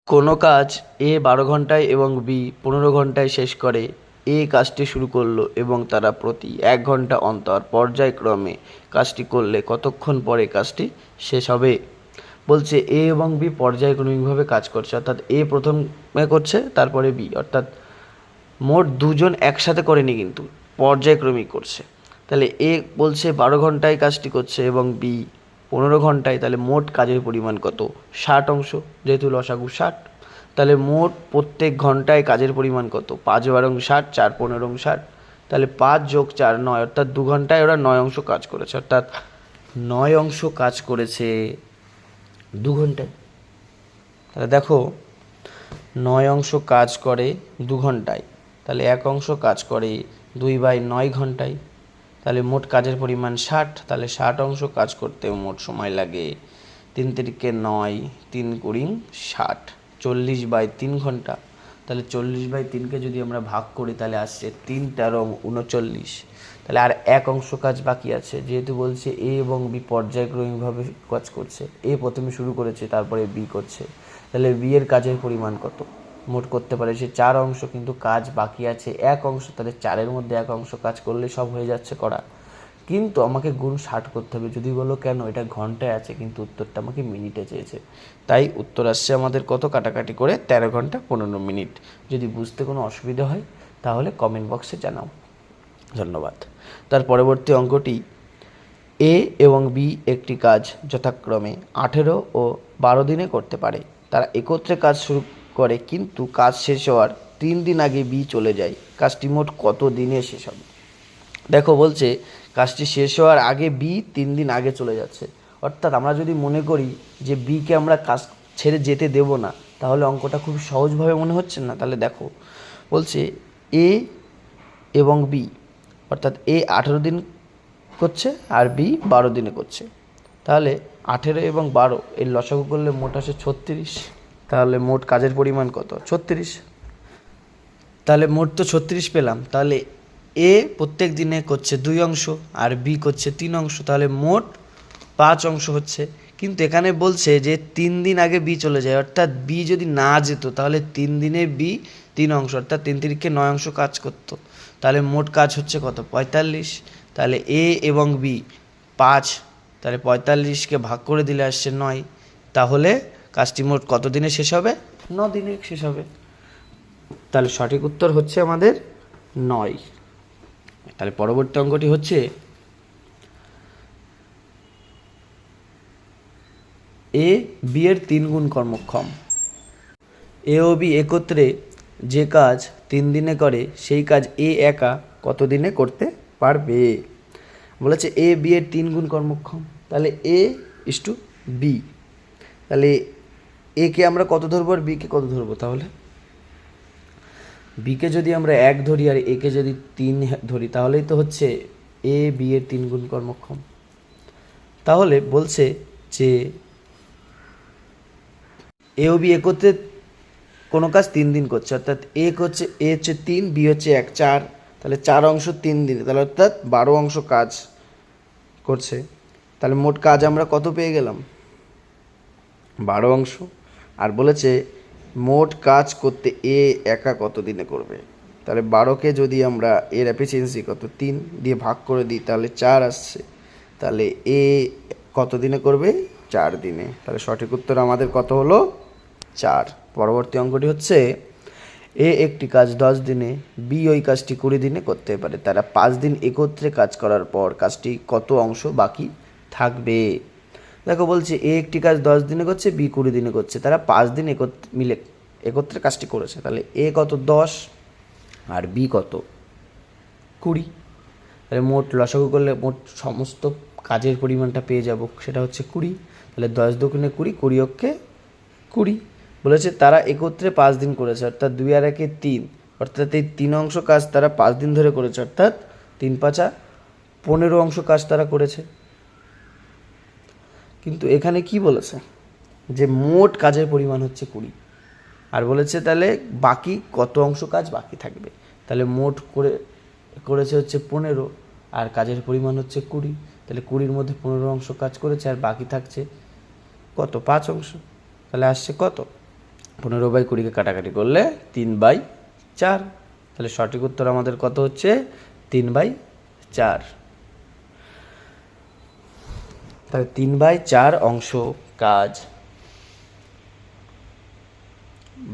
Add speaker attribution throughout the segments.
Speaker 1: কোনো কাজ এ 12 ঘন্টায় এবং বি 15 ঘন্টায় শেষ করে। এ কাজটি শুরু করলো এবং তারা প্রতি 1 ঘন্টা অন্তর পর্যায়ক্রমে কাজটি করলে কতক্ষণ পরে কাজটি শেষ হবে। বলছে এ এবং বি পর্যায়ক্রমিকভাবে কাজ করছে, অর্থাৎ এ প্রথমে করছে তারপরে বি, অর্থাৎ মোট দুজন একসাথে করেনি কিন্তু পর্যায়ক্রমিক করছে। তাহলে এ বলছে 12 ঘন্টায় কাজটি করছে এবং বি 15 ঘন্টায়, তাহলে মোট কাজের পরিমাণ কত? 60 যেহেতু লসাগু 60। তাহলে মোট প্রত্যেক ঘন্টায় কাজের পরিমাণ কত? 5 × 12 = 60, 4 × 15 = 60। তাহলে 5 + 4 = 9, অর্থাৎ 2 ঘন্টায় ওরা 9 কাজ করেছে, অর্থাৎ 9 কাজ করেছে 2 ঘন্টায়। তাহলে দেখো 9 কাজ করে 2 ঘন্টায়, তাহলে 1 কাজ করে 2/9 ঘন্টায়। তাহলে মোট কাজের পরিমাণ 60, তাহলে 60 কাজ করতে মোট সময় লাগে 3 × 9, 3 × 60, 40/3 ঘন্টা। তাহলে 40/3কে যদি আমরা ভাগ করি তাহলে আসছে 3 × 13 = 39। তাহলে আর 1 কাজ বাকি আছে, যেহেতু বলছে এ এবং বি পর্যায়ক্রমিকভাবে কাজ করছে। এ প্রথমে শুরু করেছে, তারপরে বি করছে। তাহলে বি এর কাজের পরিমাণ কত? মোট করতে পারে সে 4, কিন্তু কাজ বাকি আছে 1। তাহলে 4-এর মধ্যে 1 কাজ করলে সব হয়ে যাচ্ছে করা, কিন্তু আমাকে গুণ 60 করতে হবে। যদি বলো কেন, এটা ঘন্টায় আছে, কিন্তু উত্তরটা আমাকে মিনিটে চেয়েছে। তাই উত্তর আসছে আমাদের কত? কাটাকাটি করে 13 ঘন্টা 15 মিনিট। যদি বুঝতে কোনো অসুবিধা হয় তাহলে কমেন্ট বক্সে জানাও। ধন্যবাদ। তার পরবর্তী অঙ্কটি, এ এবং বি একটি কাজ যথাক্রমে 18 ও 12 দিনে করতে পারে। তারা একত্রে কাজ শুরু করে, কিন্তু কাজ শেষ হওয়ার 3 দিন আগে বি চলে যায়। কাজটি মোট কত দিনে শেষ হবে? দেখো বলছে কাজটি শেষ হওয়ার আগে বি 3 দিন আগে চলে যাচ্ছে, অর্থাৎ আমরা যদি মনে করি যে বিকে আমরা কাজ ছেড়ে যেতে দেব না, তাহলে অঙ্কটা খুব সহজভাবে মনে হচ্ছে না? তাহলে দেখো বলছে এ এবং বি, অর্থাৎ এ 18 দিন করছে আর বি 12 দিনে করছে। তাহলে 18 এবং 12 এর লসাগু করলে মোট আসে 36। তাহলে মোট কাজের পরিমাণ কত? 36। তাহলে মোট তো 36 পেলাম। তাহলে এ প্রত্যেক দিনে করছে 2 আর বি করছে 3। তাহলে মোট 5 হচ্ছে। কিন্তু এখানে বলছে যে 3 দিন আগে বি চলে যায়, অর্থাৎ বি যদি না যেত তাহলে 3 দিনে বি 3, অর্থাৎ 3 × 9 কাজ করতো। তাহলে মোট কাজ হচ্ছে কত? 45। তাহলে এ এবং বি 5, তাহলে 45কে ভাগ করে দিলে আসছে 9। তাহলে কাজটি মোট কত দিনে শেষ হবে? 9 দিনে শেষ হবে। তাহলে সঠিক উত্তর হচ্ছে আমাদের 9। তাহলে পরবর্তী অঙ্কটি হচ্ছে, এ বি এর 3 গুণ কর্মক্ষম। এ ও বি একত্রে যে কাজ 3 দিনে করে, সেই কাজ এ একা কত দিনে করতে পারবে? বলেছে এ বি এর 3 গুণ কর্মক্ষম। তাহলে এ ইস টু বি, তাহলে এ কে আমরা কত ধরবো আর বি কে কত ধরবো? তাহলে বিকে যদি আমরা 1 ধরি আর একে যদি 3 ধরি, তাহলেই তো হচ্ছে এ বি এর 3 গুণ কর্মক্ষম। তাহলে বলছে যে এ ও বি একত্রে কোনো কাজ 3 দিন করছে, অর্থাৎ এ হচ্ছে 3, বি হচ্ছে 1, 4। তাহলে 4 3 দিনে, তাহলে অর্থাৎ 12 কাজ করছে। তাহলে মোট কাজ আমরা কত পেয়ে গেলাম? 12। আর বলেছে মোট কাজ করতে এ একা কত দিনে করবে। তাহলে 12কে যদি আমরা এর এফিসিয়েন্সি কত 3 দিয়ে ভাগ করে দিই, তাহলে 4 আসছে। তাহলে এ কত দিনে করবে? 4 দিনে। তাহলে সঠিক উত্তর আমাদের কত হলো? 4। পরবর্তী অঙ্কটি হচ্ছে, এ একটি কাজ 10 দিনে, বি ওই কাজটি 20 দিনে করতে পারে। তারা 5 দিন একত্রে কাজ করার পর কাজটি কত অংশ বাকি থাকবে? দেখো বলছে এ একটি কাজ 10 দিনে করছে, বি 20 দিনে করছে। তারা 5 দিন একত্রে কাজটি করেছে। তাহলে এ কত? 10 আর বি কত? 20। তাহলে মোট লসাগু করলে মোট সমস্ত কাজের পরিমাণটা পেয়ে যাব, সেটা হচ্ছে 20। তাহলে 10 দুগুণে 20, 20 20। বলেছে তারা একত্রে 5 দিন করেছে, অর্থাৎ 2 আর 1 3, অর্থাৎ এই 3 কাজ তারা 5 দিন ধরে করেছে, অর্থাৎ 3 5 15 কাজ তারা করেছে। কিন্তু এখানে কি বলেছে? যে মোট কাজের পরিমাণ হচ্ছে 20, আর বলেছে তাহলে বাকি কত অংশ কাজ বাকি থাকবে। তাহলে মোট করেছে হচ্ছে 15, আর কাজের পরিমাণ হচ্ছে 20। তাহলে 20-র মধ্যে 15 কাজ করেছে, আর বাকি থাকছে কত? 5। তাহলে আসছে কত? 15/20 কাটাকাটি করলে 3/4। তাহলে সঠিক উত্তর আমাদের কত হচ্ছে? 3/4। তাহলে 3/4 অংশ কাজ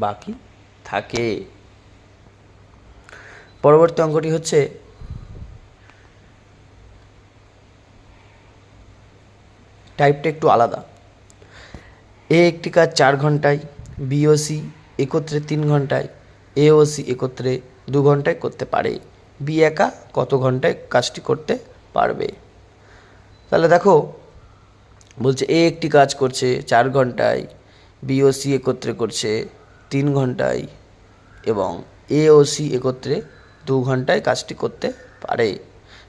Speaker 1: বাকি থাকে। পরবর্তী অঙ্কটি হচ্ছে টাইপটা একটু আলাদা। এ একটি কাজ 4 ঘন্টায়, বি ও সি একত্রে 3 ঘন্টায়, এ ও সি একত্রে 2 ঘন্টায় করতে পারে। বি একা কত ঘন্টায় কাজটি করতে পারবে? তাহলে দেখো, বলছে এ একটি কাজ করছে 4 ঘন্টায়, বি ও সি একত্রে করছে 3 ঘন্টায় এবং এ ও সি একত্রে 2 ঘন্টায় কাজটি করতে পারে।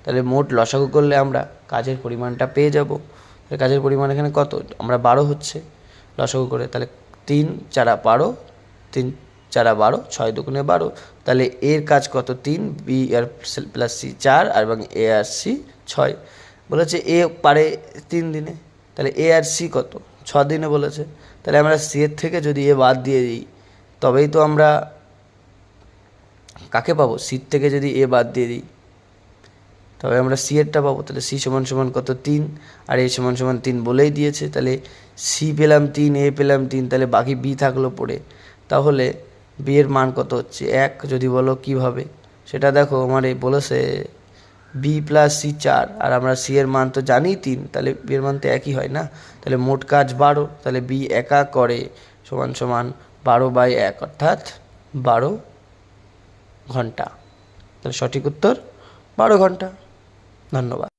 Speaker 1: তাহলে মোট লসাগু করলে আমরা কাজের পরিমাণটা পেয়ে যাব। তাহলে কাজের পরিমাণ এখানে কত? আমরা 12 হচ্ছে লসাগু করে। তাহলে 3 4 12, 3 4 12, 6 দুগুণে 12। তাহলে এর কাজ কত? 3, বি আর প্লাস সি 4 আর এবং এ আর সি 6। বলেছে এ পারে 3 দিনে, তাহলে এ আর সি কত? 6 দিনে বলেছে। তাহলে আমরা সি এর থেকে যদি এ বাদ দিয়ে দিই তবেই তো আমরা কাকে পাবো? সির থেকে যদি এ বাদ দিয়ে দিই তবে আমরা সি এরটা পাবো। তাহলে সি সমান সমান কত? 3 আর এ সমান সমান 3 বলেই দিয়েছে। তাহলে সি পেলাম 3, এ পেলাম 3, তাহলে বাকি বি থাকলো পড়ে। তাহলে বি এর মান কত হচ্ছে? 1। যদি বলো কীভাবে সেটা দেখো, আমার এই বলেছে বি প্লাস সি 4 আর আমরা সি এর মান তো জানি 3, তাহলে বি এর মান তো একই হয় না। তাহলে মোট কাজ 12, তাহলে বি একা করে সমান সমান 12/1 অর্থাৎ 12 ঘন্টা। তাহলে সঠিক উত্তর 12 ঘন্টা। ধন্যবাদ।